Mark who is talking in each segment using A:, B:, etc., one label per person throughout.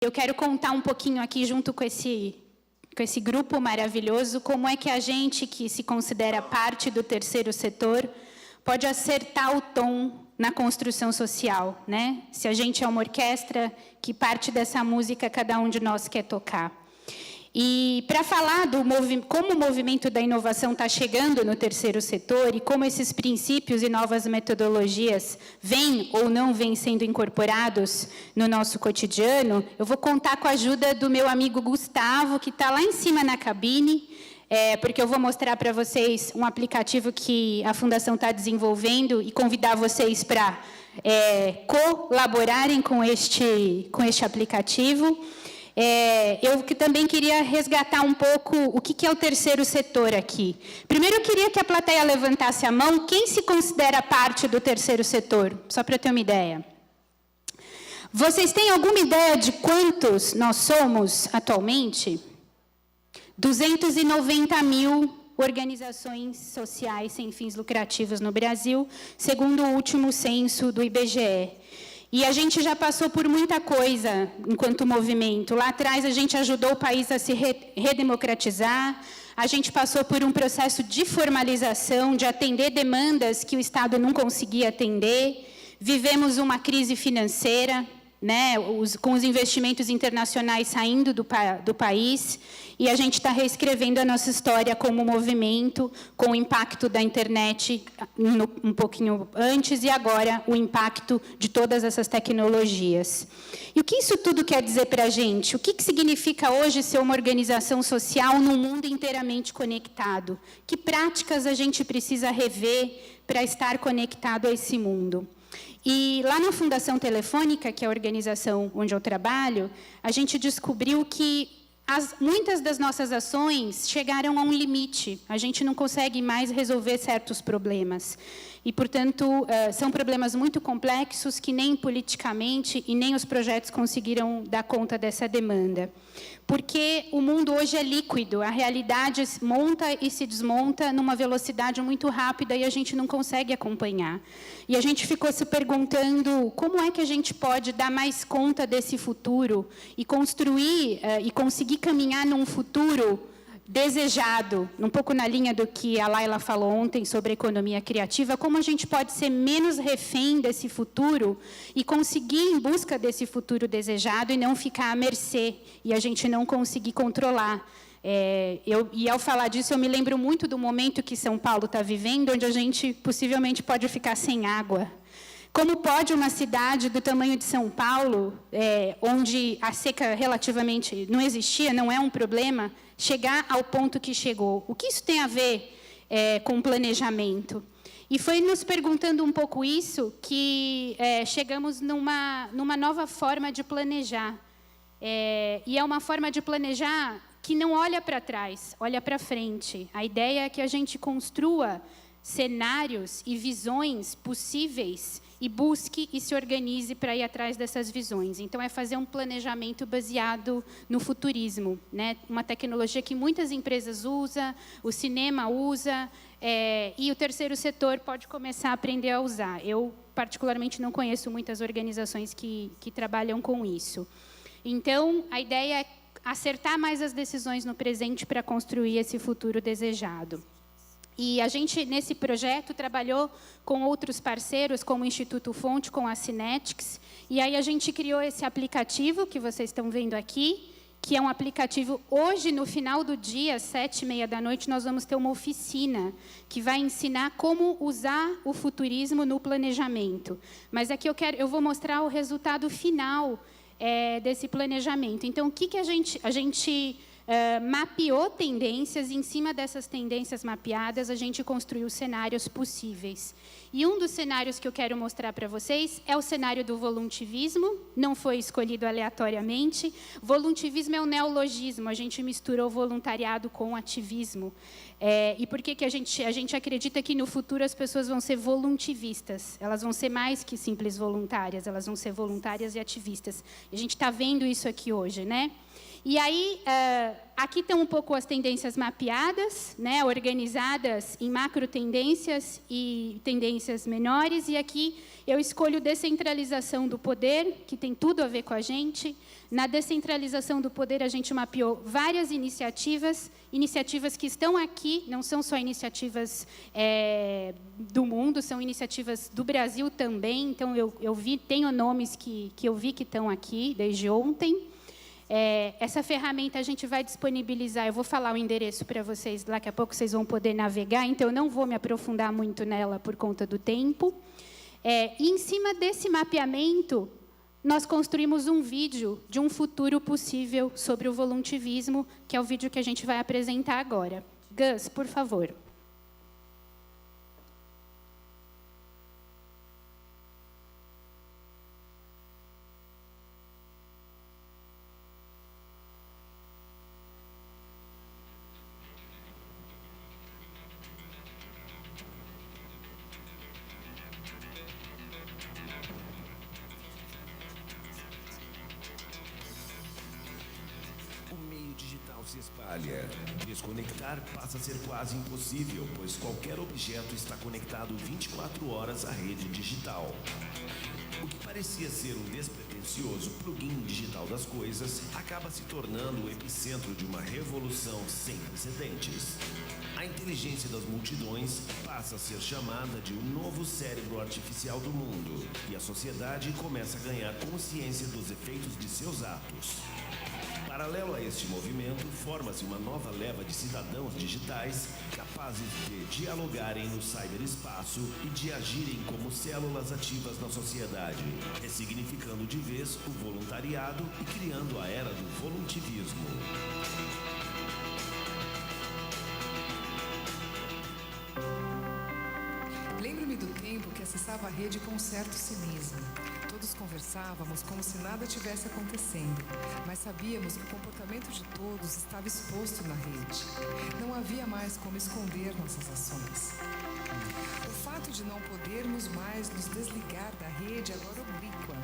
A: eu quero contar um pouquinho aqui, junto com esse grupo maravilhoso, como é que a gente, que se considera parte do terceiro setor, pode acertar o tom na construção social, né? Se a gente é uma orquestra, que parte dessa música cada um de nós quer tocar. E para falar do como o movimento da inovação está chegando no terceiro setor e como esses princípios e novas metodologias vêm ou não vêm sendo incorporados no nosso cotidiano, eu vou contar com a ajuda do meu amigo Gustavo, que está lá em cima na cabine, porque eu vou mostrar para vocês um aplicativo que a Fundação está desenvolvendo e convidar vocês para colaborarem com este aplicativo. Eu também queria resgatar um pouco o que é o terceiro setor aqui. Primeiro, eu queria que a plateia levantasse a mão. Quem se considera parte do terceiro setor? Só para eu ter uma ideia. Vocês têm alguma ideia de quantos nós somos atualmente? 290 mil organizações sociais sem fins lucrativos no Brasil, segundo o último censo do IBGE. E a gente já passou por muita coisa enquanto movimento. Lá atrás, a gente ajudou o país a se redemocratizar, a gente passou por um processo de formalização, de atender demandas que o Estado não conseguia atender, vivemos uma crise financeira, né, com os investimentos internacionais saindo do país, e a gente está reescrevendo a nossa história como movimento, com o impacto da internet um pouquinho antes, e agora o impacto de todas essas tecnologias. E o que isso tudo quer dizer para a gente? O que significa hoje ser uma organização social num mundo inteiramente conectado? Que práticas a gente precisa rever para estar conectado a esse mundo? E lá na Fundação Telefônica, que é a organização onde eu trabalho, a gente descobriu que muitas das nossas ações chegaram a um limite. A gente não consegue mais resolver certos problemas. E, portanto, são problemas muito complexos que nem politicamente e nem os projetos conseguiram dar conta dessa demanda. Porque o mundo hoje é líquido, a realidade monta e se desmonta numa velocidade muito rápida e a gente não consegue acompanhar. E a gente ficou se perguntando como é que a gente pode dar mais conta desse futuro e construir e conseguir caminhar num futuro desejado, um pouco na linha do que a Laila falou ontem sobre a economia criativa, como a gente pode ser menos refém desse futuro e conseguir em busca desse futuro desejado e não ficar à mercê, e a gente não conseguir controlar. E ao falar disso, eu me lembro muito do momento que São Paulo está vivendo, onde a gente possivelmente pode ficar sem água. Como pode uma cidade do tamanho de São Paulo, onde a seca relativamente não existia, não é um problema, chegar ao ponto que chegou? O que isso tem a ver com planejamento? E foi nos perguntando um pouco isso que chegamos numa nova forma de planejar. E é uma forma de planejar que não olha para trás, olha para frente. A ideia é que a gente construa cenários e visões possíveis e busque e se organize para ir atrás dessas visões. Então, é fazer um planejamento baseado no futurismo, né? Uma tecnologia que muitas empresas usam, o cinema usa, e o terceiro setor pode começar a aprender a usar. Eu, particularmente, não conheço muitas organizações que trabalham com isso. Então, a ideia é acertar mais as decisões no presente para construir esse futuro desejado. E a gente, nesse projeto, trabalhou com outros parceiros, como o Instituto Fonte, com a Cinetics, e aí a gente criou esse aplicativo que vocês estão vendo aqui, que é um aplicativo, hoje, no final do dia, às 19h30, nós vamos ter uma oficina que vai ensinar como usar o futurismo no planejamento. Mas aqui eu vou mostrar o resultado final desse planejamento. Então, o que a gente mapeou tendências, e em cima dessas tendências mapeadas, a gente construiu cenários possíveis. E um dos cenários que eu quero mostrar para vocês é o cenário do voluntivismo, não foi escolhido aleatoriamente. Voluntivismo é um neologismo, a gente misturou voluntariado com ativismo. E por que a gente acredita que no futuro as pessoas vão ser voluntivistas? Elas vão ser mais que simples voluntárias, elas vão ser voluntárias e ativistas. A gente está vendo isso aqui hoje, né? E aí, aqui estão um pouco as tendências mapeadas, né, organizadas em macro tendências e tendências menores, e aqui eu escolho descentralização do poder, que tem tudo a ver com a gente. Na descentralização do poder, a gente mapeou várias iniciativas que estão aqui, não são só iniciativas do mundo, são iniciativas do Brasil também. Então, tenho nomes que eu vi que estão aqui desde ontem. Essa ferramenta a gente vai disponibilizar, eu vou falar o endereço para vocês, daqui a pouco vocês vão poder navegar, então eu não vou me aprofundar muito nela por conta do tempo. E em cima desse mapeamento, nós construímos um vídeo de um futuro possível sobre o voluntivismo, que é o vídeo que a gente vai apresentar agora. Gus, por favor.
B: Se espalha. Desconectar passa a ser quase impossível, pois qualquer objeto está conectado 24 horas à rede digital. O que parecia ser um despretensioso plugin digital das coisas acaba se tornando o epicentro de uma revolução sem precedentes. A inteligência das multidões passa a ser chamada de o novo cérebro artificial do mundo, e a sociedade começa a ganhar consciência dos efeitos de seus atos. Paralelo a este movimento, forma-se uma nova leva de cidadãos digitais capazes de dialogarem no ciberespaço e de agirem como células ativas na sociedade, ressignificando de vez o voluntariado e criando a era do voluntivismo.
C: Lembro-me do tempo que acessava a rede com um certo cinismo. Todos conversávamos como se nada tivesse acontecendo, mas sabíamos que o comportamento de todos estava exposto na rede. Não havia mais como esconder nossas ações. O fato de não podermos mais nos desligar da rede agora oblíqua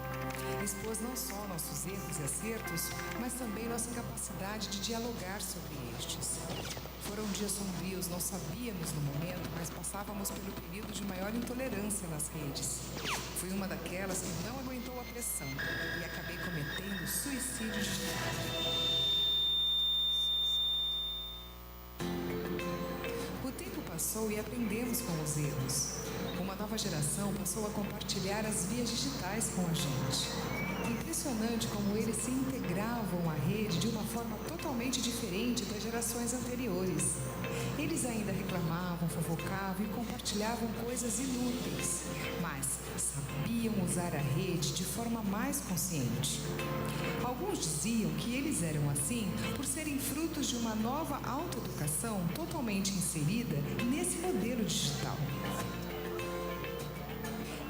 C: expôs não só nossos erros e acertos, mas também nossa capacidade de dialogar sobre estes. Foram dias sombrios, não sabíamos no momento, mas passávamos pelo período de maior intolerância nas redes. Fui uma daquelas que não aguentou a pressão e acabei cometendo suicídio digital. O tempo passou e aprendemos com os erros. Uma nova geração passou a compartilhar as vias digitais com a gente. Impressionante como eles se integravam à rede de uma forma totalmente diferente das gerações anteriores. Eles ainda reclamavam, fofocavam e compartilhavam coisas inúteis, mas sabiam usar a rede de forma mais consciente. Alguns diziam que eles eram assim por serem frutos de uma nova autoeducação totalmente inserida nesse modelo digital.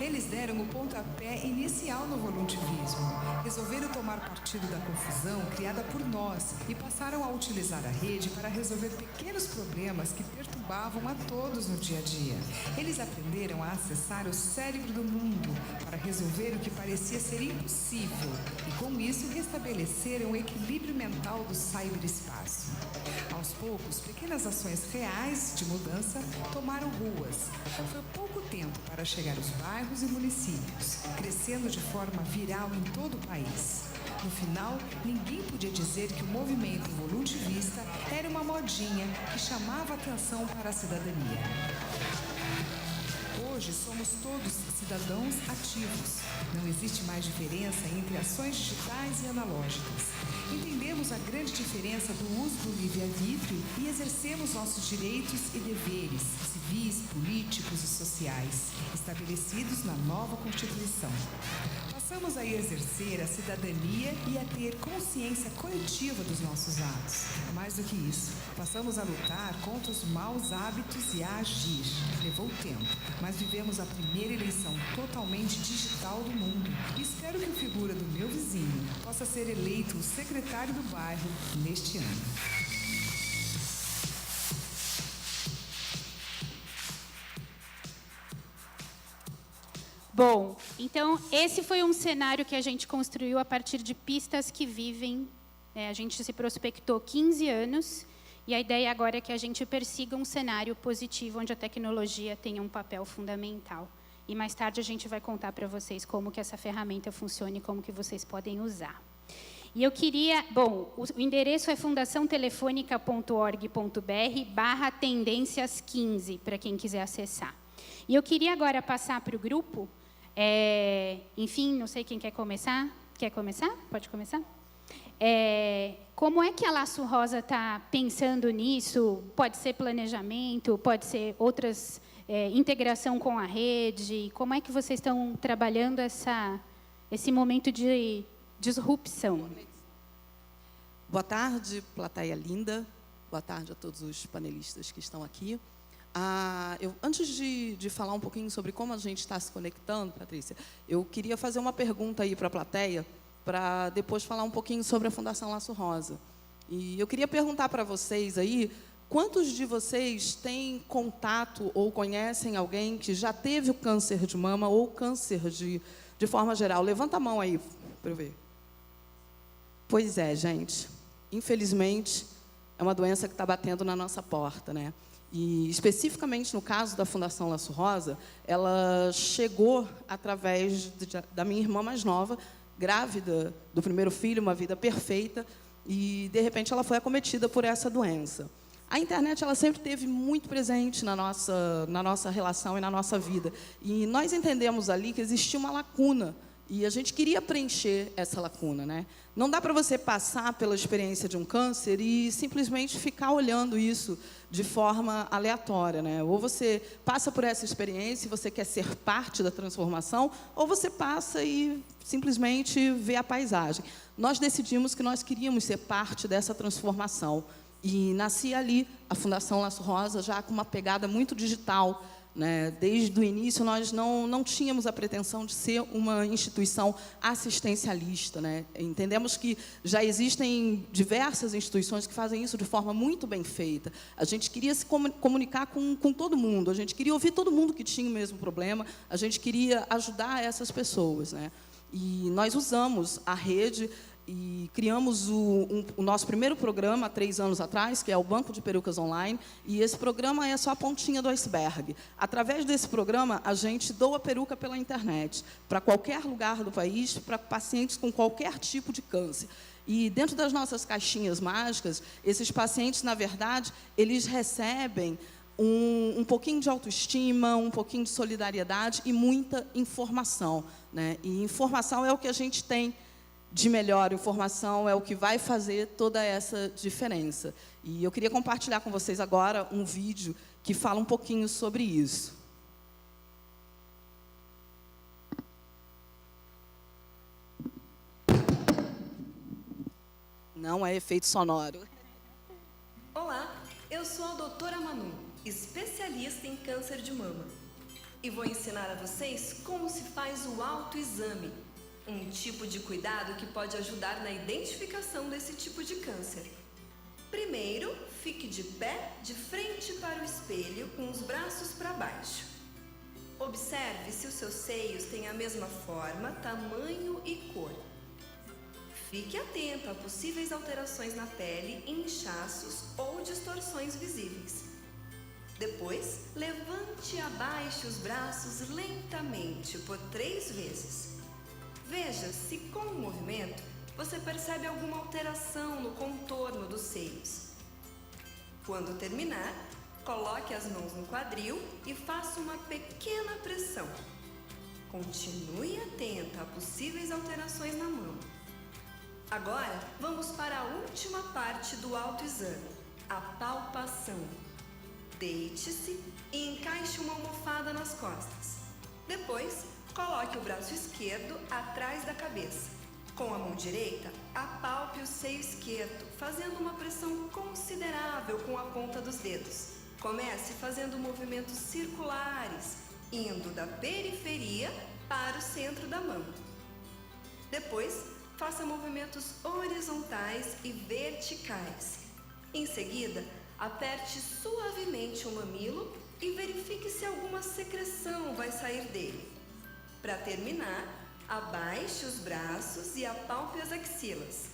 C: Eles deram o pontapé inicial no voluntivismo, resolveram tomar partido da confusão criada por nós e passaram a utilizar a rede para resolver pequenos problemas que perturbavam a todos no dia a dia. Eles aprenderam a acessar o cérebro do mundo para resolver o que parecia ser impossível e, com isso, restabeleceram o equilíbrio mental do ciberespaço. Aos poucos, pequenas ações reais de mudança tomaram ruas. Foi pouco tempo para chegar aos bairros e municípios, crescendo de forma viral em todo o país. No final, ninguém podia dizer que o movimento voluntivista era uma modinha que chamava atenção para a cidadania. Hoje somos todos cidadãos ativos. Não existe mais diferença entre ações digitais e analógicas. Entendemos a grande diferença do uso do livre-arbítrio e exercemos nossos direitos e deveres civis, políticos e sociais, estabelecidos na nova Constituição. Passamos a exercer a cidadania e a ter consciência coletiva dos nossos atos. Mais do que isso, passamos a lutar contra os maus hábitos e a agir. Levou tempo, mas vivemos a primeira eleição totalmente digital do mundo. E espero que a figura do meu vizinho possa ser eleito o secretário do bairro neste ano.
A: Bom, então esse foi um cenário que a gente construiu a partir de pistas que vivem A gente se prospectou 15 anos, e a ideia agora é que a gente persiga um cenário positivo, onde a tecnologia tenha um papel fundamental. E mais tarde a gente vai contar para vocês como que essa ferramenta funciona e como que vocês podem usar. E eu queria... Bom, o endereço é fundaçãotelefonica.org.br/tendências15, para quem quiser acessar. E eu queria agora passar para o grupo. Enfim, não sei quem quer começar. Quer começar? Pode começar? Como é que a Laço Rosa está pensando nisso? Pode ser planejamento, pode ser outras... integração com a rede. Como é que vocês estão trabalhando esse momento de disrupção?
D: Boa tarde, plateia linda. Boa tarde a todos os panelistas que estão aqui. Antes de falar um pouquinho sobre como a gente está se conectando, Patrícia, eu queria fazer uma pergunta aí para a plateia, para depois falar um pouquinho sobre a Fundação Laço Rosa. E eu queria perguntar para vocês aí, quantos de vocês têm contato ou conhecem alguém que já teve o câncer de mama ou câncer de forma geral? Levanta a mão aí para eu ver. Pois é, gente. Infelizmente, é uma doença que está batendo na nossa porta, né? E, especificamente no caso da Fundação Laço Rosa, ela chegou através da minha irmã mais nova, grávida do primeiro filho, uma vida perfeita, e, de repente, ela foi acometida por essa doença. A internet ela sempre esteve muito presente na nossa relação e na nossa vida. E nós entendemos ali que existia uma lacuna, e a gente queria preencher essa lacuna, né? Não dá para você passar pela experiência de um câncer e simplesmente ficar olhando isso de forma aleatória, né? Ou você passa por essa experiência e você quer ser parte da transformação, ou você passa e simplesmente vê a paisagem. Nós decidimos que nós queríamos ser parte dessa transformação. E nascia ali a Fundação Laço Rosa, já com uma pegada muito digital, né? Desde o início, nós não tínhamos a pretensão de ser uma instituição assistencialista, né? Entendemos que já existem diversas instituições que fazem isso de forma muito bem feita. A gente queria se comunicar com todo mundo, a gente queria ouvir todo mundo que tinha o mesmo problema, a gente queria ajudar essas pessoas, né? E nós usamos a rede e criamos o nosso primeiro programa há 3 anos atrás, que é o Banco de Perucas Online, e esse programa é só a pontinha do iceberg. Através desse programa, a gente doa peruca pela internet, para qualquer lugar do país, para pacientes com qualquer tipo de câncer. E dentro das nossas caixinhas mágicas, esses pacientes, na verdade, eles recebem um pouquinho de autoestima, um pouquinho de solidariedade e muita informação, né? E informação é o que a gente tem de melhor, informação é o que vai fazer toda essa diferença. E eu queria compartilhar com vocês agora um vídeo que fala um pouquinho sobre isso. Não é efeito sonoro.
E: Olá, eu sou a doutora Manu, especialista em câncer de mama. E vou ensinar a vocês como se faz o autoexame, um tipo de cuidado que pode ajudar na identificação desse tipo de câncer. Primeiro, fique de pé, de frente para o espelho, com os braços para baixo. Observe se os seus seios têm a mesma forma, tamanho e cor. Fique atento a possíveis alterações na pele, inchaços ou distorções visíveis. Depois, levante e abaixe os braços lentamente por 3 vezes. Veja se, com o movimento, você percebe alguma alteração no contorno dos seios. Quando terminar, coloque as mãos no quadril e faça uma pequena pressão. Continue atenta a possíveis alterações na mão. Agora, vamos para a última parte do autoexame, a palpação. Deite-se e encaixe uma almofada nas costas. Depois, coloque o braço esquerdo atrás da cabeça. Com a mão direita, apalpe o seio esquerdo, fazendo uma pressão considerável com a ponta dos dedos. Comece fazendo movimentos circulares, indo da periferia para o centro da mão. Depois, faça movimentos horizontais e verticais. Em seguida, aperte suavemente o mamilo e verifique se alguma secreção vai sair dele. Para terminar, abaixe os braços e apalpe as axilas.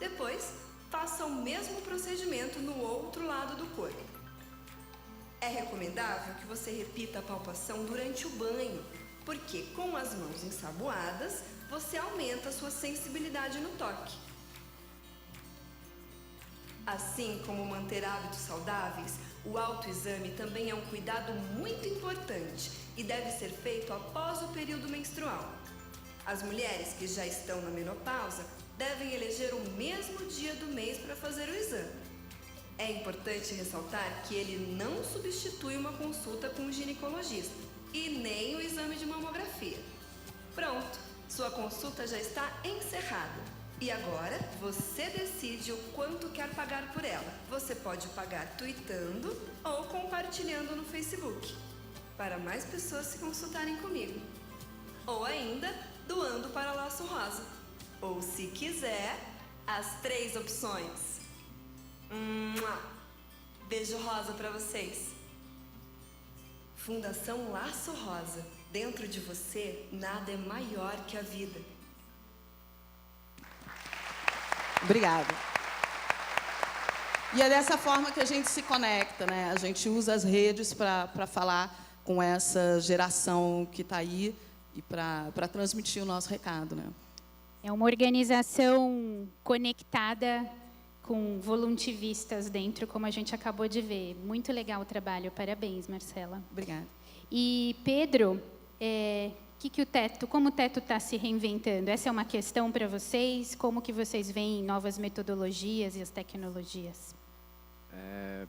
E: Depois, faça o mesmo procedimento no outro lado do corpo. É recomendável que você repita a palpação durante o banho, porque com as mãos ensaboadas, você aumenta a sua sensibilidade no toque. Assim como manter hábitos saudáveis, o autoexame também é um cuidado muito importante e deve ser feito após o período menstrual. As mulheres que já estão na menopausa devem eleger o mesmo dia do mês para fazer o exame. É importante ressaltar que ele não substitui uma consulta com um ginecologista e nem o exame de mamografia. Pronto, sua consulta já está encerrada. E agora, você decide o quanto quer pagar por ela. Você pode pagar tweetando ou compartilhando no Facebook, para mais pessoas se consultarem comigo. Ou ainda, doando para Laço Rosa. Ou, se quiser, as 3 opções. Beijo rosa para vocês. Fundação Laço Rosa. Dentro de você, nada é maior que a vida.
D: Obrigada. E é dessa forma que a gente se conecta, né? A gente usa as redes para falar com essa geração que está aí e para transmitir o nosso recado, né?
A: É uma organização conectada com voluntivistas dentro, como a gente acabou de ver. Muito legal o trabalho. Parabéns, Marcela.
D: Obrigada.
A: E, Pedro, como o teto está se reinventando? Essa é uma questão para vocês? Como que vocês veem novas metodologias e as tecnologias?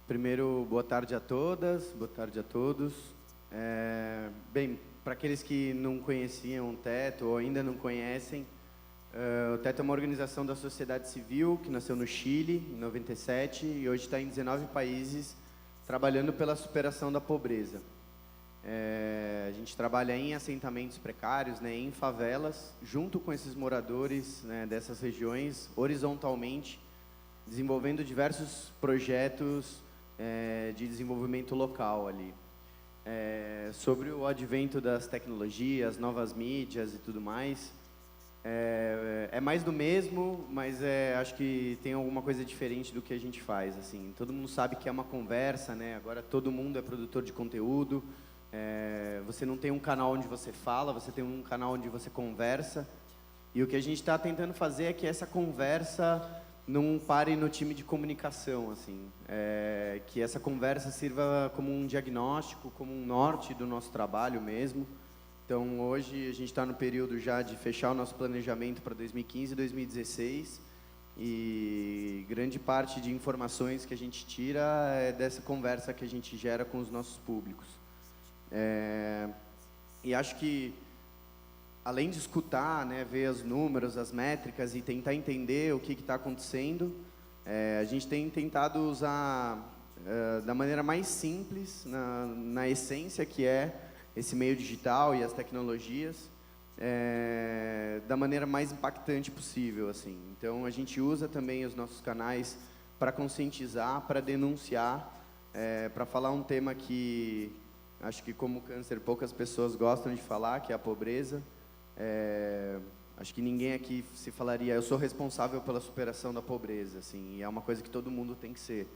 F: Primeiro, boa tarde a todas, boa tarde a todos. Bem, para aqueles que não conheciam o teto ou ainda não conhecem, o teto é uma organização da sociedade civil que nasceu no Chile, em 97, e hoje está em 19 países, trabalhando pela superação da pobreza. A gente trabalha em assentamentos precários, né, em favelas, junto com esses moradores, né, dessas regiões, horizontalmente, desenvolvendo diversos projetos de desenvolvimento local ali. Sobre o advento das tecnologias, novas mídias e tudo mais, é mais do mesmo, mas acho que tem alguma coisa diferente do que a gente faz. Assim. Todo mundo sabe que é uma conversa, né? Agora todo mundo é produtor de conteúdo. Você não tem um canal onde você fala, você tem um canal onde você conversa. E o que a gente está tentando fazer é que essa conversa não pare no time de comunicação, assim. Que essa conversa sirva como um diagnóstico, como um norte do nosso trabalho mesmo. Então, hoje, a gente está no período já de fechar o nosso planejamento para 2015 e 2016. E grande parte de informações que a gente tira é dessa conversa que a gente gera com os nossos públicos. E acho que, além de escutar, né, ver os números, as métricas e tentar entender o que está acontecendo, a gente tem tentado usar da maneira mais simples, na essência que é esse meio digital e as tecnologias, da maneira mais impactante possível, assim. Então, a gente usa também os nossos canais para conscientizar, para denunciar, para falar um tema que acho que, como câncer, poucas pessoas gostam de falar, que é a pobreza. Acho que ninguém aqui se falaria, eu sou responsável pela superação da pobreza, assim, e é uma coisa que todo mundo tem que ser.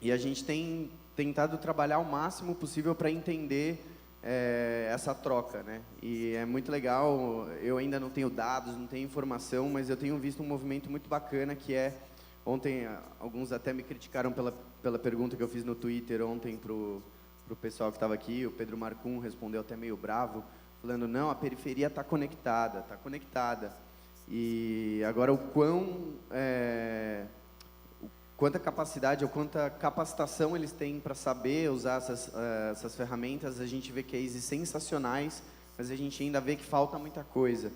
F: E a gente tem tentado trabalhar o máximo possível para entender essa troca, né? E é muito legal, eu ainda não tenho dados, não tenho informação, mas eu tenho visto um movimento muito bacana que ontem alguns até me criticaram pela pergunta que eu fiz no Twitter ontem pro pessoal que estava aqui, o Pedro Marcum respondeu até meio bravo, falando, não, a periferia está conectada. E agora quanta capacidade ou quanta capacitação eles têm para saber usar essas ferramentas, a gente vê cases sensacionais, mas a gente ainda vê que falta muita coisa.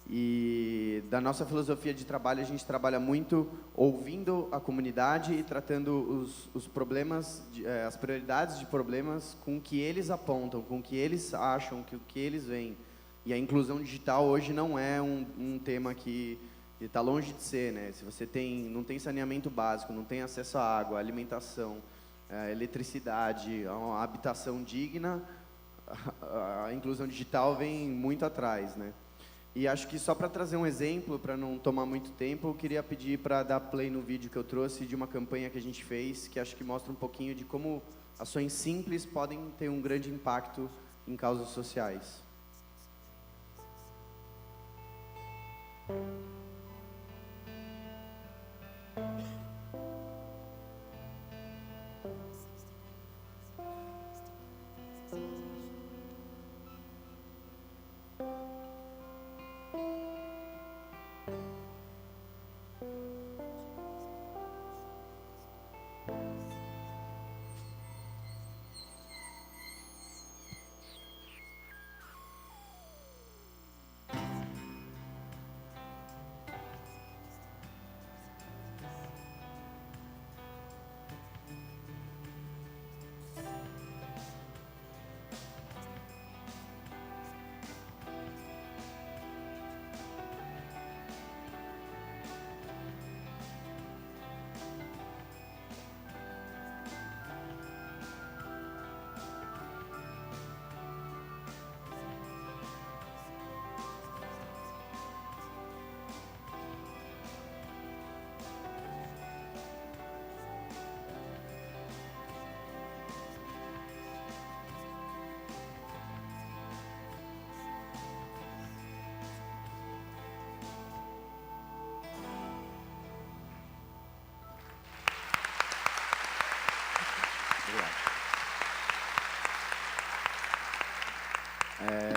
F: E da nossa filosofia de trabalho, a gente trabalha muito ouvindo a comunidade e tratando os problemas, as prioridades de problemas com o que eles apontam, com o que eles acham, com o que eles veem. E a inclusão digital hoje não é um tema que está longe de ser, né? Se você não tem saneamento básico, não tem acesso à água, à alimentação, à eletricidade, a uma habitação digna, a inclusão digital vem muito atrás, né? E acho que só para trazer um exemplo, para não tomar muito tempo, eu queria pedir para dar play no vídeo que eu trouxe de uma campanha que a gente fez, que acho que mostra um pouquinho de como ações simples podem ter um grande impacto em causas sociais.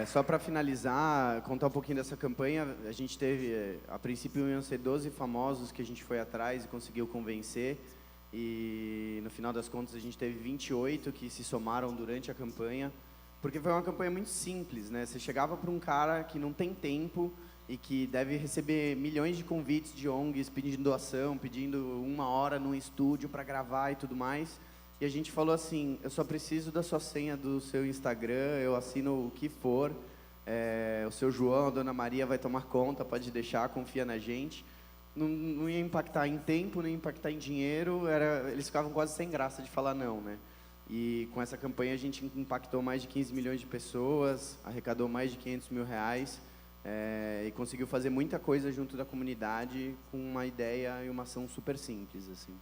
F: Só para finalizar, contar um pouquinho dessa campanha, a gente teve, a princípio iam ser 12 famosos que a gente foi atrás e conseguiu convencer, e no final das contas a gente teve 28 que se somaram durante a campanha, porque foi uma campanha muito simples, né? Você chegava para um cara que não tem tempo e que deve receber milhões de convites de ONGs pedindo doação, pedindo 1 hora num estúdio para gravar e tudo mais. E a gente falou assim, eu só preciso da sua senha do seu Instagram, eu assino o que for, o seu João, a dona Maria vai tomar conta, pode deixar, confia na gente. Não ia impactar em tempo, não ia impactar em dinheiro, eles ficavam quase sem graça de falar não, né? E com essa campanha a gente impactou mais de 15 milhões de pessoas, arrecadou mais de 500 mil reais, e conseguiu fazer muita coisa junto da comunidade com uma ideia e uma ação super simples, assim.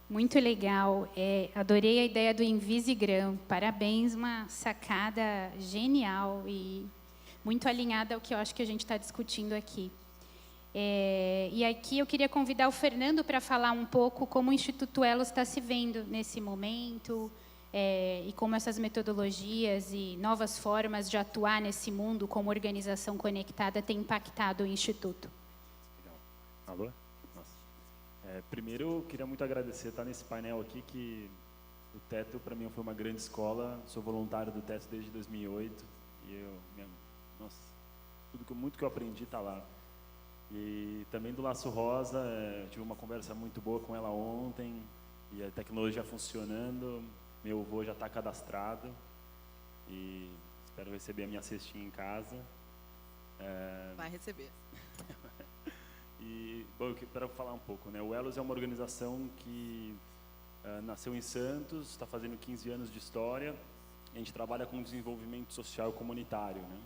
A: Muito legal. Adorei a ideia do Invisigram. Parabéns, uma sacada genial e muito alinhada ao que eu acho que a gente está discutindo aqui. E aqui eu queria convidar o Fernando para falar um pouco como o Instituto Elos está se vendo nesse momento, e como essas metodologias e novas formas de atuar nesse mundo como organização conectada têm impactado o Instituto.
G: Legal. Alô? Primeiro, eu queria muito agradecer estar nesse painel aqui, que o Teto, para mim, foi uma grande escola. Sou voluntário do Teto desde 2008 e muito que eu aprendi está lá. E também do Laço Rosa, tive uma conversa muito boa com ela ontem, e a tecnologia funcionando, meu avô já está cadastrado, e espero receber a minha cestinha em casa.
D: Vai receber.
G: E, bom, eu quero falar um pouco, né? O Elos é uma organização que nasceu em Santos, está fazendo 15 anos de história. A gente trabalha com desenvolvimento social comunitário, né?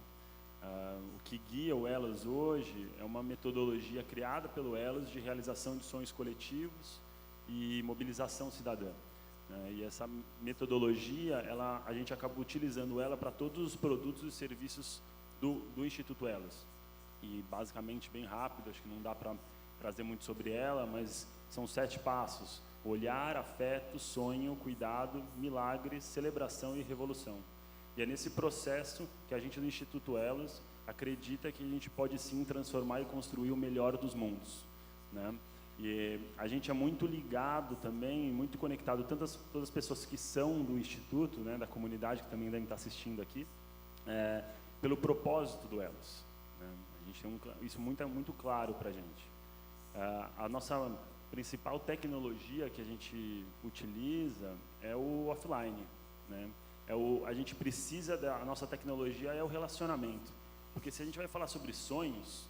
G: O que guia o Elos hoje é uma metodologia criada pelo Elos de realização de sonhos coletivos e mobilização cidadã. E essa metodologia, a gente acaba utilizando ela para todos os produtos e serviços do Instituto Elos. E basicamente bem rápido, acho que não dá para trazer muito sobre ela, mas são 7 passos: olhar, afeto, sonho, cuidado, milagres, celebração e revolução. E é nesse processo que a gente do Instituto Elos acredita que a gente pode sim transformar e construir o melhor dos mundos, né? E a gente é muito ligado também, muito conectado, todas as pessoas que são do Instituto, né, da comunidade que também devem estar assistindo aqui, pelo propósito do Elos. A gente tem isso muito claro para a gente. A nossa principal tecnologia que a gente utiliza é o offline, né? A gente precisa a nossa tecnologia é o relacionamento, porque se a gente vai falar sobre sonhos,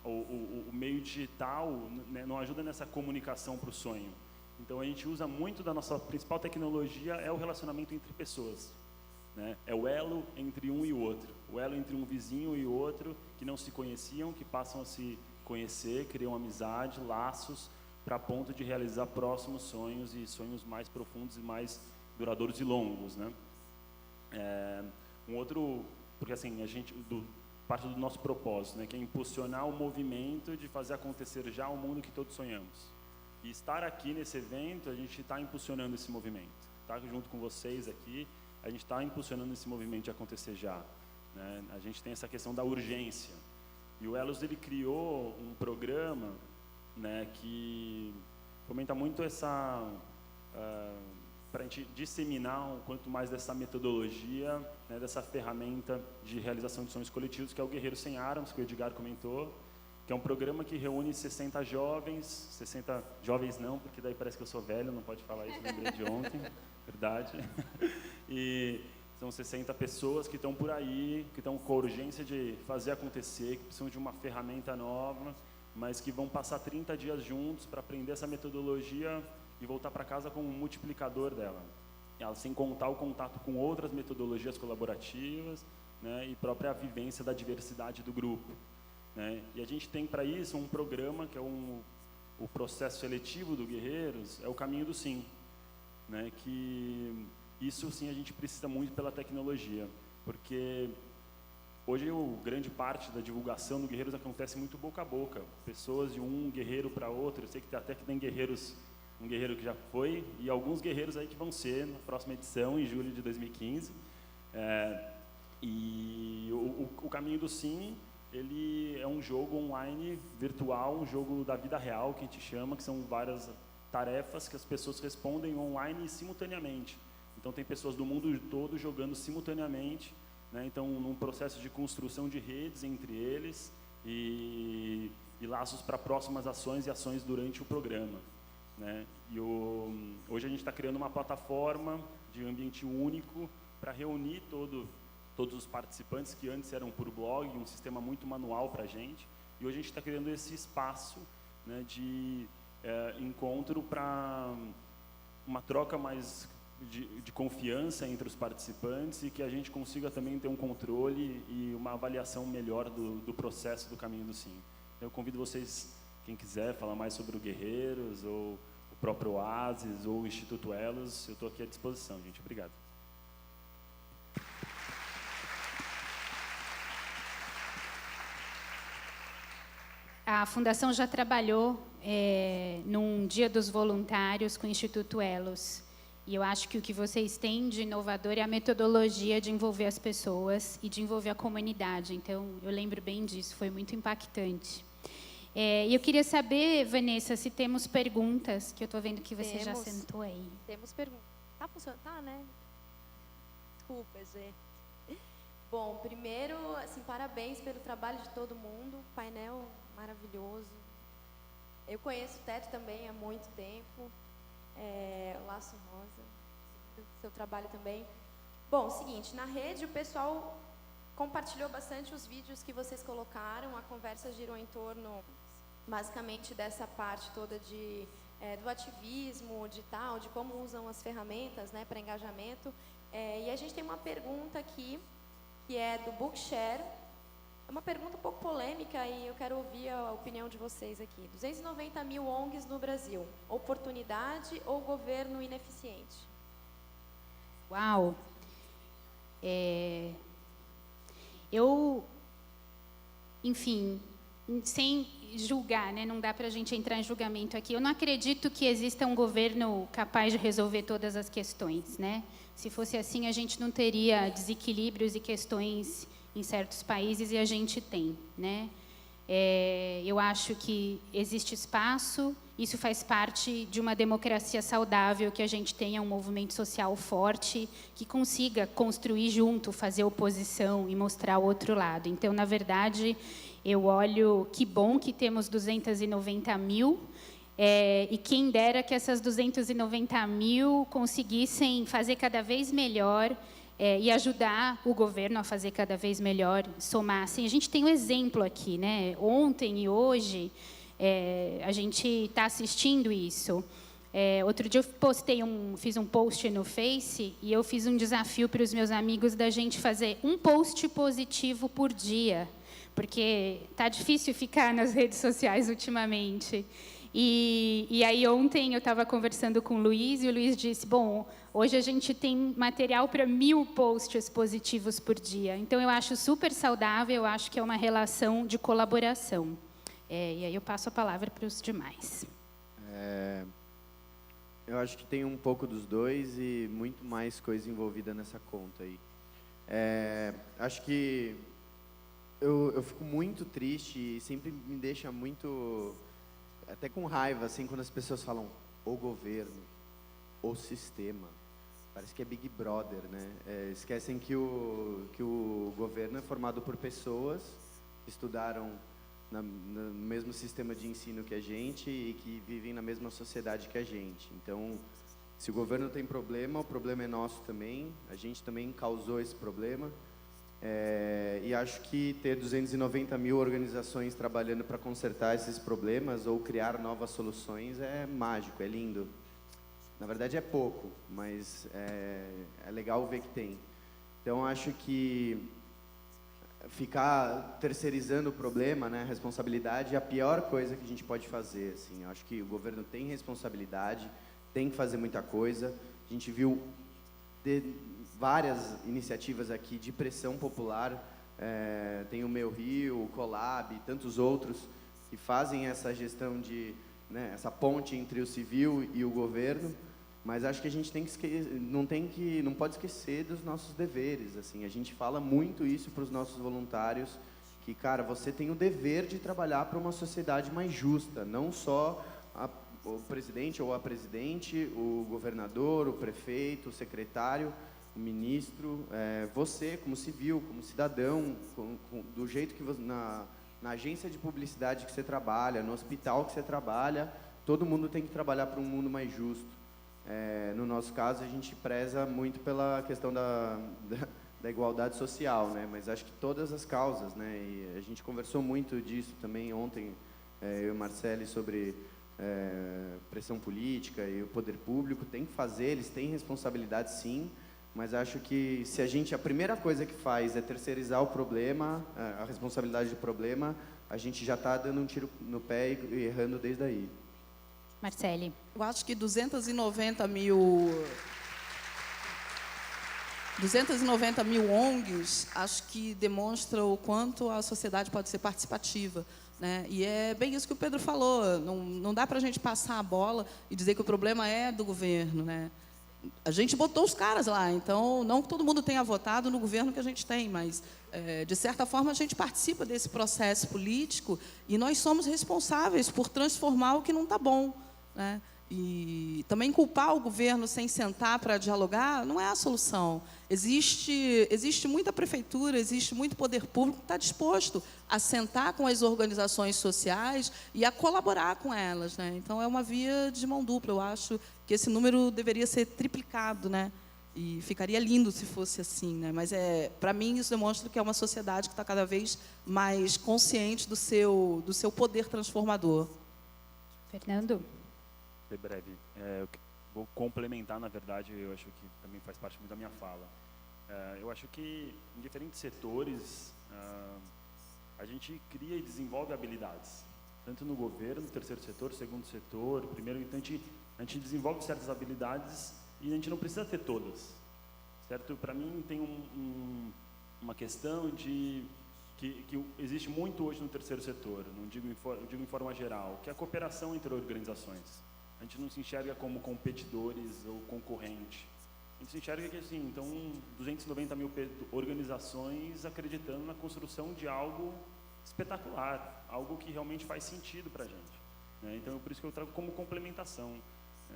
G: o meio digital, né, não ajuda nessa comunicação para o sonho. Então a gente usa muito da nossa principal tecnologia é o relacionamento entre pessoas. né? É o elo entre um e o outro, o elo entre um vizinho e o outro, que não se conheciam, que passam a se conhecer, criam amizade, laços, para ponto de realizar próximos sonhos e sonhos mais profundos e mais duradouros e longos, né? Um outro, porque assim, a gente, parte do nosso propósito, né, que é impulsionar o movimento de fazer acontecer já o mundo que todos sonhamos. E estar aqui nesse evento, a gente está impulsionando esse movimento. Tá junto com vocês aqui, a gente está impulsionando esse movimento de acontecer já, né? A gente tem essa questão da urgência. E o Elos, ele criou um programa, né, que fomenta muito essa... para a gente disseminar um quanto mais dessa metodologia, né, dessa ferramenta de realização de sonhos coletivos, que é o Guerreiro Sem Armas, que o Edgar comentou, que é um programa que reúne 60 jovens, 60 jovens não, porque daí parece que eu sou velho, não pode falar isso, lembrei de ontem, verdade. E são 60 pessoas que estão por aí, que estão com a urgência de fazer acontecer, que precisam de uma ferramenta nova, mas que vão passar 30 dias juntos para aprender essa metodologia e voltar para casa com um multiplicador dela. Ela, sem contar o contato com outras metodologias colaborativas, né, e própria vivência da diversidade do grupo, né? E a gente tem para isso um programa que é o processo seletivo do Guerreiros, é o Caminho do Sim, né, que isso sim a gente precisa muito pela tecnologia, porque hoje grande parte da divulgação do Guerreiros acontece muito boca a boca, pessoas de um guerreiro para outro. Eu sei que até que tem guerreiros, um guerreiro que já foi e alguns guerreiros aí que vão ser na próxima edição, em julho de 2015. E o Caminho do Sim, ele é um jogo online virtual, um jogo da vida real, que a gente chama, que são várias tarefas que as pessoas respondem online simultaneamente. Então tem pessoas do mundo todo jogando simultaneamente, né? Então num processo de construção de redes entre eles e laços para próximas ações e ações durante o programa, né? E hoje a gente está criando uma plataforma de ambiente único para reunir todos os participantes que antes eram por blog, um sistema muito manual para a gente. E hoje a gente está criando esse espaço, né, de encontro para uma troca mais de confiança entre os participantes e que a gente consiga também ter um controle e uma avaliação melhor do processo do Caminho do Sim. Eu convido vocês, quem quiser falar mais sobre o Guerreiros, ou o próprio Oasis, ou o Instituto Elos, eu estou aqui à disposição, gente. Obrigado.
A: A Fundação já trabalhou num Dia dos Voluntários com o Instituto Elos. E eu acho que o que vocês têm de inovador é a metodologia de envolver as pessoas e de envolver a comunidade. Então, eu lembro bem disso, foi muito impactante. E eu queria saber, Vanessa, se temos perguntas, que eu estou vendo que você já sentou aí.
H: Temos perguntas. Tá funcionando? Tá, né? Desculpa, gente. Bom, primeiro, assim, parabéns pelo trabalho de todo mundo, painel maravilhoso. Eu conheço o Teto também há muito tempo, o Laço Rosa, seu trabalho também. Bom, seguinte, na rede o pessoal compartilhou bastante os vídeos que vocês colocaram, a conversa girou em torno, basicamente, dessa parte toda do ativismo digital, de como usam as ferramentas, né, para engajamento. E a gente tem uma pergunta aqui, que é do Bookshare. É uma pergunta um pouco polêmica e eu quero ouvir a opinião de vocês aqui. 290 mil ONGs no Brasil. Oportunidade ou governo ineficiente?
A: Uau! Enfim, sem julgar, né? Não dá para a gente entrar em julgamento aqui. Eu não acredito que exista um governo capaz de resolver todas as questões, né? Se fosse assim, a gente não teria desequilíbrios e questões em certos países, e a gente tem, né? Eu acho que existe espaço, isso faz parte de uma democracia saudável, que a gente tenha um movimento social forte, que consiga construir junto, fazer oposição e mostrar o outro lado. Então, na verdade, eu olho, que bom que temos 290 mil, e quem dera que essas 290 mil conseguissem fazer cada vez melhor, e ajudar o governo a fazer cada vez melhor, somar. Assim, a gente tem um exemplo aqui, né? Ontem e hoje, a gente está assistindo isso. Outro dia eu fiz um post no Face e eu fiz um desafio para os meus amigos da gente fazer um post positivo por dia, porque tá difícil ficar nas redes sociais ultimamente. E aí ontem eu estava conversando com o Luiz e o Luiz disse, bom, hoje a gente tem material para 1000 posts positivos por dia. Então eu acho super saudável, eu acho que é uma relação de colaboração. E aí eu passo a palavra para os demais.
F: Eu acho que tem um pouco dos dois e muito mais coisa envolvida nessa conta aí. Acho que eu fico muito triste e sempre me deixa muito, até com raiva, assim, quando as pessoas falam o governo, o sistema. Parece que é Big Brother, né? Esquecem que o governo é formado por pessoas que estudaram no mesmo sistema de ensino que a gente e que vivem na mesma sociedade que a gente. Então, se o governo tem problema, o problema é nosso também. A gente também causou esse problema. E acho que ter 290 mil organizações trabalhando para consertar esses problemas ou criar novas soluções é mágico, é lindo. Na verdade é pouco, mas é legal ver que tem. Então, acho que ficar terceirizando o problema, né, a responsabilidade, é a pior coisa que a gente pode fazer. Assim. Eu acho que o governo tem responsabilidade, tem que fazer muita coisa. A gente viu várias iniciativas aqui de pressão popular, tem o Meu Rio, o Colab e tantos outros que fazem essa gestão de, né, essa ponte entre o civil e o governo. Mas acho que a gente não pode esquecer dos nossos deveres. Assim, a gente fala muito isso para os nossos voluntários, que, cara, você tem o dever de trabalhar para uma sociedade mais justa, não só o presidente ou a presidente, o governador, o prefeito, o secretário, o ministro, você como civil, como cidadão, do jeito que você, na agência de publicidade que você trabalha, no hospital que você trabalha, todo mundo tem que trabalhar para um mundo mais justo. No nosso caso, a gente preza muito pela questão da igualdade social, né? Mas acho que todas as causas, né? E a gente conversou muito disso também ontem, eu e o Marcelo, sobre pressão política e o poder público. Tem que fazer, eles têm responsabilidade sim, mas acho que se a primeira coisa que faz é terceirizar o problema, a responsabilidade do problema, a gente já está dando um tiro no pé e errando desde aí.
A: Marcele.
D: Eu acho que 290 mil ONGs, acho que demonstra o quanto a sociedade pode ser participativa, né? E é bem isso que o Pedro falou, não dá para a gente passar a bola e dizer que o problema é do governo, né? A gente botou os caras lá, então não que todo mundo tenha votado no governo que a gente tem, mas de certa forma a gente participa desse processo político e nós somos responsáveis por transformar o que não está bom, né? E também culpar o governo sem sentar para dialogar não é a solução. Existe muita prefeitura, existe muito poder público que está disposto a sentar com as organizações sociais e a colaborar com elas, né? Então, é uma via de mão dupla. Eu acho que esse número deveria ser triplicado, né? E ficaria lindo se fosse assim, né? Mas, para mim, isso demonstra que é uma sociedade que está cada vez mais consciente do seu poder transformador.
A: Fernando?
G: Ser breve. Eu vou complementar, na verdade, eu acho que também faz parte muito da minha fala. Eu acho que em diferentes setores a gente cria e desenvolve habilidades, tanto no governo, terceiro setor, segundo setor, primeiro. Então a gente desenvolve certas habilidades e a gente não precisa ter todas, certo? Para mim tem uma questão de que existe muito hoje no terceiro setor, eu digo em forma geral, que é a cooperação entre organizações. A gente não se enxerga como competidores ou concorrente. A gente se enxerga que, assim, então, 290 mil organizações acreditando na construção de algo espetacular, algo que realmente faz sentido para a gente, né? Então, por isso que eu trago como complementação.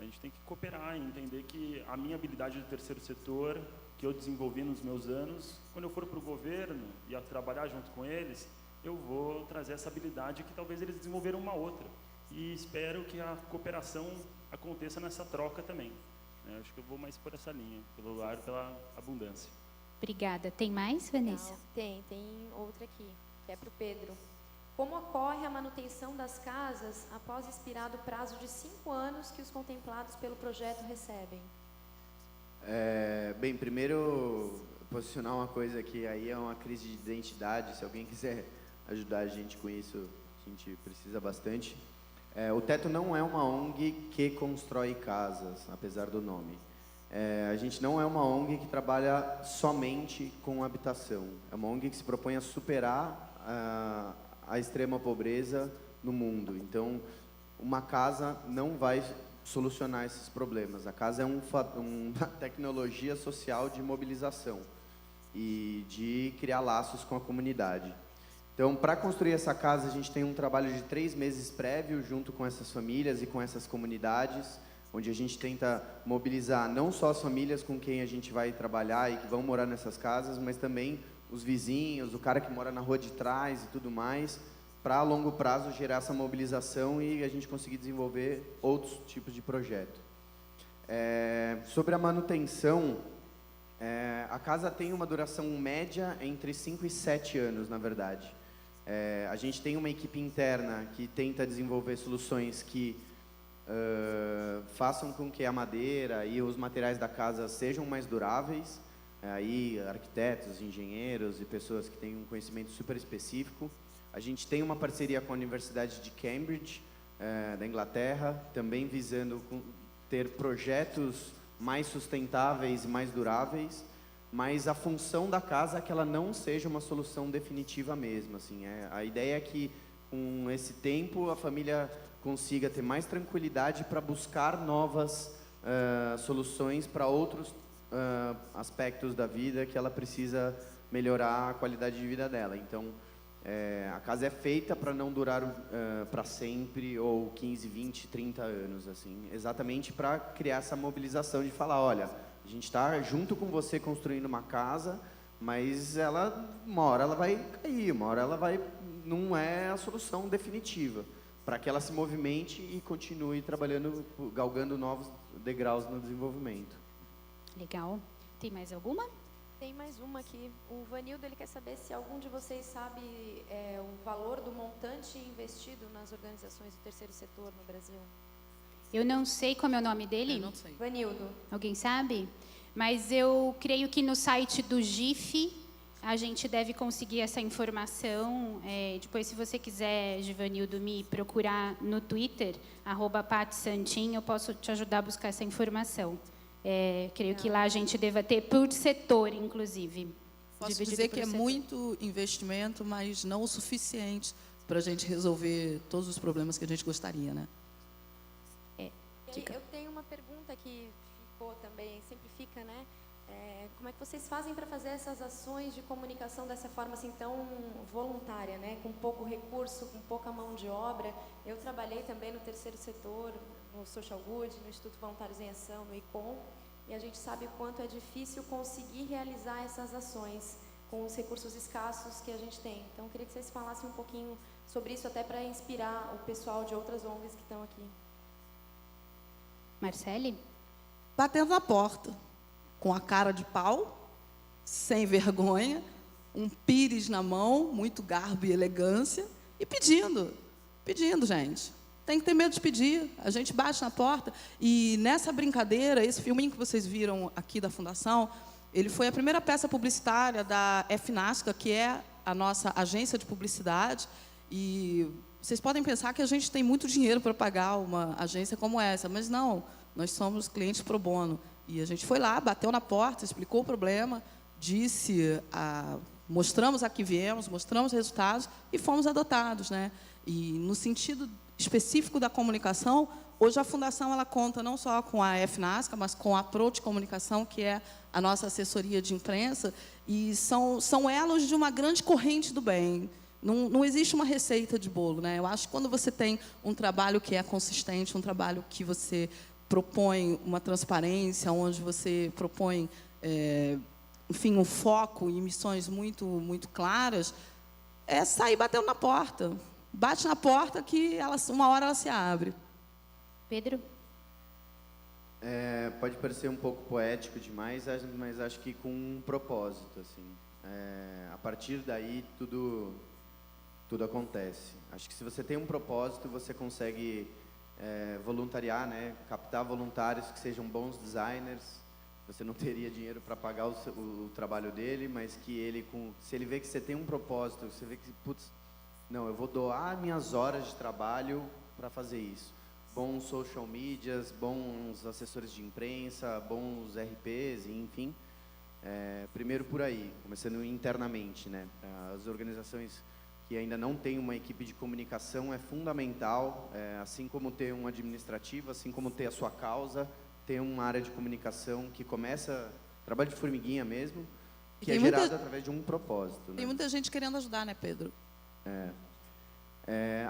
G: A gente tem que cooperar e entender que a minha habilidade do terceiro setor, que eu desenvolvi nos meus anos, quando eu for para o governo e a trabalhar junto com eles, eu vou trazer essa habilidade que talvez eles desenvolveram uma outra. E espero que a cooperação aconteça nessa troca também. Acho que eu vou mais por essa linha, pelo ar, pela abundância.
A: Obrigada. Tem mais, Vanessa?
H: Não, tem outra aqui, que é para o Pedro. Como ocorre a manutenção das casas após expirado o prazo de 5 anos que os contemplados pelo projeto recebem?
F: Bem, primeiro, posicionar uma coisa que aí é uma crise de identidade. Se alguém quiser ajudar a gente com isso, a gente precisa bastante. O Teto não é uma ONG que constrói casas, apesar do nome. A gente não é uma ONG que trabalha somente com habitação. É uma ONG que se propõe a superar a extrema pobreza no mundo. Então, uma casa não vai solucionar esses problemas. A casa é uma tecnologia social de mobilização e de criar laços com a comunidade. Então, para construir essa casa, a gente tem um trabalho de 3 meses prévio junto com essas famílias e com essas comunidades, onde a gente tenta mobilizar não só as famílias com quem a gente vai trabalhar e que vão morar nessas casas, mas também os vizinhos, o cara que mora na rua de trás e tudo mais, para a longo prazo gerar essa mobilização e a gente conseguir desenvolver outros tipos de projeto. Sobre a manutenção, a casa tem uma duração média entre 5 e 7 anos, na verdade. A gente tem uma equipe interna que tenta desenvolver soluções que façam com que a madeira e os materiais da casa sejam mais duráveis. Aí, arquitetos, engenheiros e pessoas que têm um conhecimento super específico. A gente tem uma parceria com a Universidade de Cambridge, da Inglaterra, também visando ter projetos mais sustentáveis e mais duráveis, mas a função da casa é que ela não seja uma solução definitiva mesmo. Assim, a ideia é que, com esse tempo, a família consiga ter mais tranquilidade para buscar novas soluções para outros aspectos da vida que ela precisa melhorar a qualidade de vida dela. Então, a casa é feita para não durar para sempre, ou 15, 20, 30 anos, assim, exatamente para criar essa mobilização de falar, olha, a gente está junto com você construindo uma casa, mas uma hora ela vai cair, uma hora ela não é a solução definitiva, para que ela se movimente e continue trabalhando, galgando novos degraus no desenvolvimento.
A: Legal. Tem mais alguma?
H: Tem mais uma aqui. O Vanildo, ele quer saber se algum de vocês sabe o valor do montante investido nas organizações do terceiro setor no Brasil.
A: Eu não sei como é o nome dele.
D: Eu não sei.
H: Vanildo.
A: Alguém sabe? Mas eu creio que no site do GIF a gente deve conseguir essa informação. Depois, se você quiser, Givanildo, me procurar no Twitter, @PatiSantin, eu posso te ajudar a buscar essa informação. Creio que lá a gente deva ter por setor, inclusive.
D: Posso dizer que é muito investimento, mas não o suficiente para a gente resolver todos os problemas que a gente gostaria, né?
H: Eu tenho uma pergunta que ficou também, sempre fica, né? Como é que vocês fazem para fazer essas ações de comunicação dessa forma assim tão voluntária, né? Com pouco recurso, com pouca mão de obra. Eu trabalhei também no terceiro setor, no Social Good, no Instituto Voluntários em Ação, no ICOM, e a gente sabe o quanto é difícil conseguir realizar essas ações com os recursos escassos que a gente tem. Então, eu queria que vocês falassem um pouquinho sobre isso, até para inspirar o pessoal de outras ONGs que estão aqui.
A: Marcele?
D: Batendo na porta, com a cara de pau, sem vergonha, um pires na mão, muito garbo e elegância, e pedindo, gente. Tem que ter medo de pedir. A gente bate na porta. E nessa brincadeira, esse filminho que vocês viram aqui da Fundação, ele foi a primeira peça publicitária da FNASCA, que é a nossa agência de publicidade. E vocês podem pensar que a gente tem muito dinheiro para pagar uma agência como essa, mas não, nós somos clientes pro bono. E a gente foi lá, bateu na porta, explicou o problema, mostramos a que viemos, mostramos resultados e fomos adotados, né? E no sentido específico da comunicação, hoje a Fundação ela conta não só com a FNASCA, mas com a Approach Comunicação, que é a nossa assessoria de imprensa, e são elos de uma grande corrente do bem. Não existe uma receita de bolo, né? Eu acho que quando você tem um trabalho que é consistente, um trabalho que você propõe uma transparência, onde você propõe, enfim, um foco em missões muito, muito claras, é sair batendo na porta. Bate na porta que uma hora ela se abre.
A: Pedro?
F: Pode parecer um pouco poético demais, mas acho que com um propósito, assim. A partir daí tudo tudo acontece. Acho que se você tem um propósito, você consegue voluntariar, né? Captar voluntários que sejam bons designers. Você não teria dinheiro para pagar o trabalho dele, mas que ele, se ele vê que você tem um propósito, você vê que, putz, não, eu vou doar minhas horas de trabalho para fazer isso. Bons social medias, bons assessores de imprensa, bons RPs, enfim. Primeiro por aí, começando internamente, né? As organizações que ainda não têm uma equipe de comunicação é fundamental, assim como ter um administrativo, assim como ter a sua causa, ter uma área de comunicação que começa, trabalho de formiguinha mesmo, que é gerado através de um propósito.
D: Tem muita gente querendo ajudar, né, Pedro?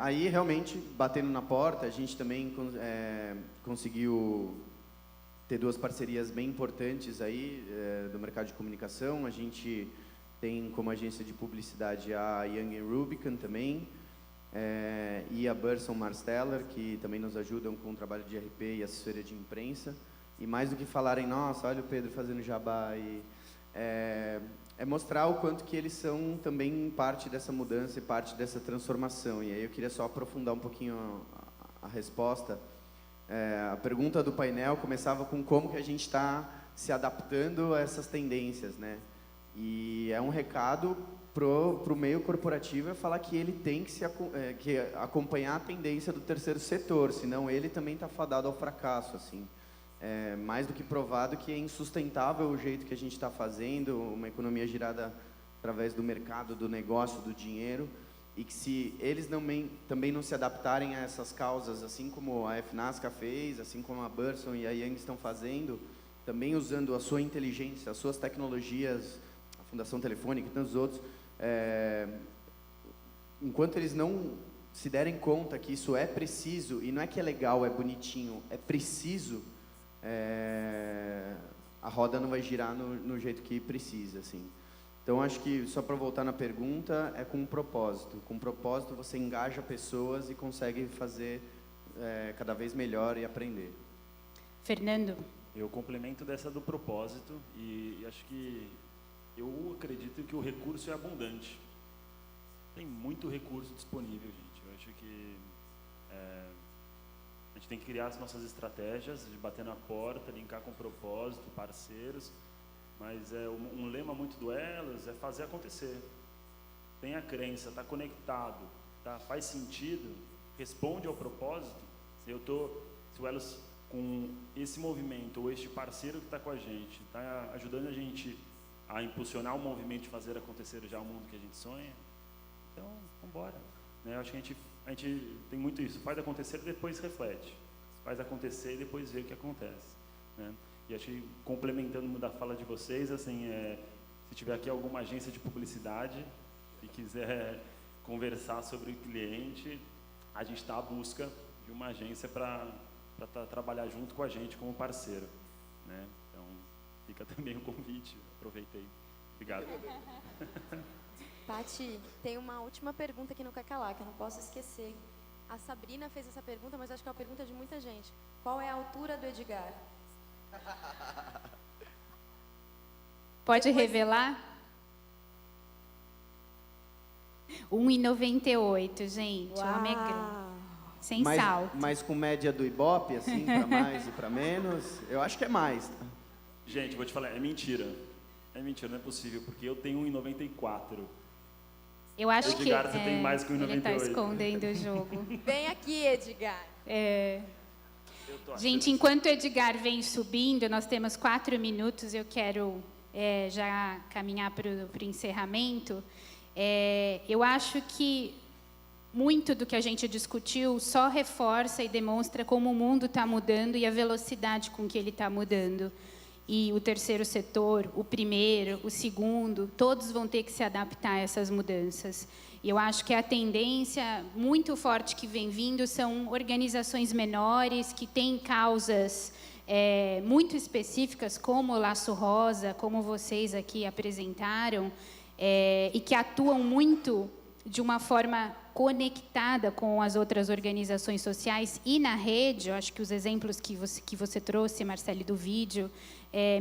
F: Aí, realmente, batendo na porta, a gente também conseguiu ter 2 parcerias bem importantes aí do mercado de comunicação. A gente tem como agência de publicidade a Young & Rubicon também, e a Burson Marsteller, que também nos ajudam com o trabalho de RP e assessoria de imprensa. E mais do que falarem, nossa, olha o Pedro fazendo jabá, é mostrar o quanto que eles são também parte dessa mudança e parte dessa transformação. E aí eu queria só aprofundar um pouquinho a resposta. A pergunta do painel começava com como que a gente está se adaptando a essas tendências, né? E é um recado pro meio corporativo, é falar que ele tem que acompanhar a tendência do terceiro setor, senão ele também está fadado ao fracasso, assim. Mais do que provado que é insustentável o jeito que a gente está fazendo, uma economia girada através do mercado, do negócio, do dinheiro, e que se eles também não se adaptarem a essas causas, assim como a FNASCA fez, assim como a Burson e a Young estão fazendo, também usando a sua inteligência, as suas tecnologias, a Fundação Telefônica e tantos outros, enquanto eles não se derem conta que isso é preciso, e não é que é legal, é bonitinho, é preciso, a roda não vai girar no jeito que precisa, assim. Então, acho que, só para voltar na pergunta, é com um propósito. Com um propósito, você engaja pessoas e consegue fazer cada vez melhor e aprender.
A: Fernando?
G: Eu complemento dessa do propósito e acho que eu acredito que o recurso é abundante. Tem muito recurso disponível, gente. Eu acho que a gente tem que criar as nossas estratégias de bater na porta, linkar com propósito, parceiros, mas um lema muito do Elos é fazer acontecer. Tem a crença, está conectado, faz sentido, responde ao propósito. Se o Elos, com esse movimento ou este parceiro que está com a gente, está ajudando a gente a impulsionar o movimento de fazer acontecer já o mundo que a gente sonha, então, vamos embora. Eu acho que a gente tem muito isso, faz acontecer e depois reflete. Faz acontecer e depois vê o que acontece. Né? E acho que, complementando da fala de vocês, assim, se tiver aqui alguma agência de publicidade e quiser conversar sobre o cliente, a gente está à busca de uma agência para trabalhar junto com a gente como parceiro. Né? Então, fica também o convite. Aproveitei. Obrigado.
H: Pati, tem uma última pergunta aqui no Cacalá, que eu não posso esquecer. A Sabrina fez essa pergunta, mas acho que é uma pergunta de muita gente. Qual é a altura do Edgar?
A: Pode revelar? 1,98, gente. O homem é grande. Sem salto.
F: Mas com média do Ibope, assim, para mais e para menos, eu acho que é mais. Tá?
G: Gente, vou te falar, é mentira. É mentira, não é possível, porque eu tenho 1,94.
A: Eu acho
G: Edgar,
A: que
G: você tem mais que 1,98.
A: ele está escondendo o jogo.
H: Vem aqui, Edgar.
A: Gente, enquanto o Edgar vem subindo, nós temos 4 minutos, eu quero já caminhar para o encerramento. Eu acho que muito do que a gente discutiu só reforça e demonstra como o mundo está mudando e a velocidade com que ele está mudando. E o terceiro setor, o primeiro, o segundo, todos vão ter que se adaptar a essas mudanças. E eu acho que a tendência muito forte que vem vindo são organizações menores que têm causas muito específicas, como o Laço Rosa, como vocês aqui apresentaram, e que atuam muito de uma forma conectada com as outras organizações sociais e na rede. Eu acho que os exemplos que você trouxe, Marcele, do vídeo,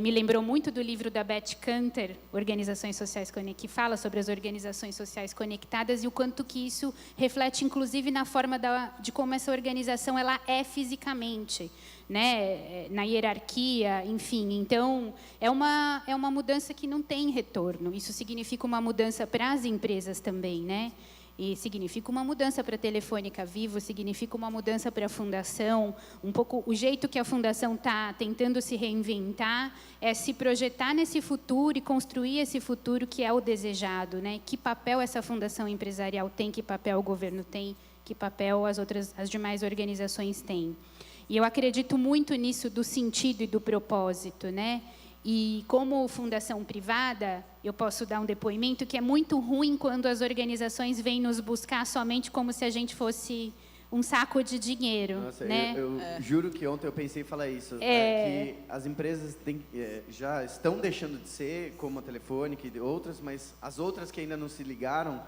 A: me lembrou muito do livro da Beth Kanter, Organizações Sociais Conectadas, que fala sobre as organizações sociais conectadas e o quanto que isso reflete, inclusive, na forma de como essa organização ela é fisicamente, né? Na hierarquia, enfim. Então, é uma mudança que não tem retorno. Isso significa uma mudança para as empresas também, né? E significa uma mudança para a Telefônica Vivo, significa uma mudança para a Fundação. Um pouco o jeito que a Fundação está tentando se reinventar é se projetar nesse futuro e construir esse futuro que é o desejado, né? Que papel essa Fundação Empresarial tem, que papel o governo tem, que papel as demais organizações têm. E eu acredito muito nisso do sentido e do propósito, né? E como fundação privada, eu posso dar um depoimento que é muito ruim quando as organizações vêm nos buscar somente como se a gente fosse um saco de dinheiro.
F: Nossa,
A: né?
F: eu juro que ontem eu pensei em falar isso. Que as empresas já estão deixando de ser, como a Telefônica e outras, mas as outras que ainda não se ligaram,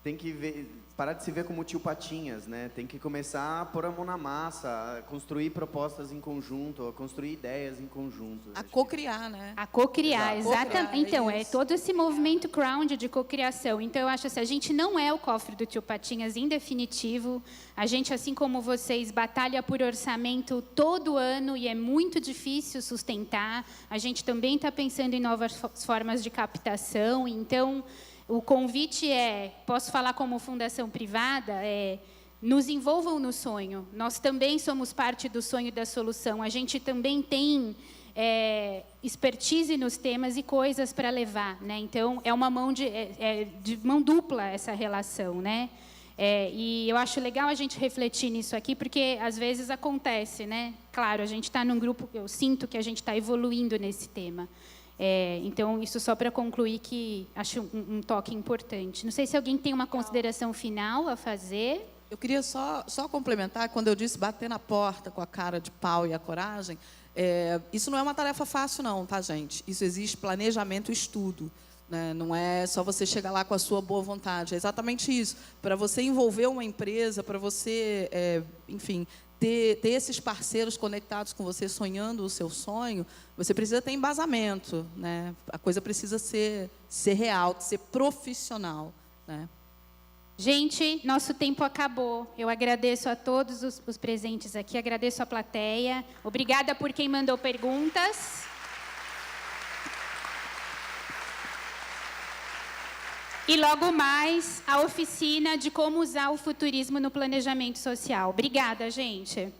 F: tem que parar de se ver como tio Patinhas, né? Tem que começar a pôr a mão na massa, a construir propostas em conjunto, a construir ideias em conjunto.
D: A cocriar, né?
A: A cocriar, exatamente. Então,
D: isso.
A: todo esse movimento crowd de cocriação. Então, eu acho assim, a gente não é o cofre do tio Patinhas, em definitivo. A gente, assim como vocês, batalha por orçamento todo ano e é muito difícil sustentar. A gente também está pensando em novas formas de captação. Então, o convite posso falar como fundação privada, nos envolvam no sonho. Nós também somos parte do sonho da solução. A gente também tem expertise nos temas e coisas para levar, né? Então, é uma mão de mão dupla essa relação, né? E eu acho legal a gente refletir nisso aqui, porque às vezes acontece, né? Claro, a gente está num grupo, eu sinto que a gente está evoluindo nesse tema. Então, isso só para concluir que acho um toque importante. Não sei se alguém tem uma consideração final a fazer.
D: Eu queria só complementar, quando eu disse bater na porta com a cara de pau e a coragem, isso não é uma tarefa fácil não, tá, gente? Isso exige planejamento e estudo. Né? Não é só você chegar lá com a sua boa vontade, é exatamente isso. Para você envolver uma empresa, para você, enfim, ter esses parceiros conectados com você, sonhando o seu sonho, você precisa ter embasamento, né? A coisa precisa ser real, ser profissional, né?
A: Gente, nosso tempo acabou. Eu agradeço a todos os presentes aqui, agradeço a plateia. Obrigada por quem mandou perguntas. E logo mais, a oficina de como usar o futurismo no planejamento social. Obrigada, gente.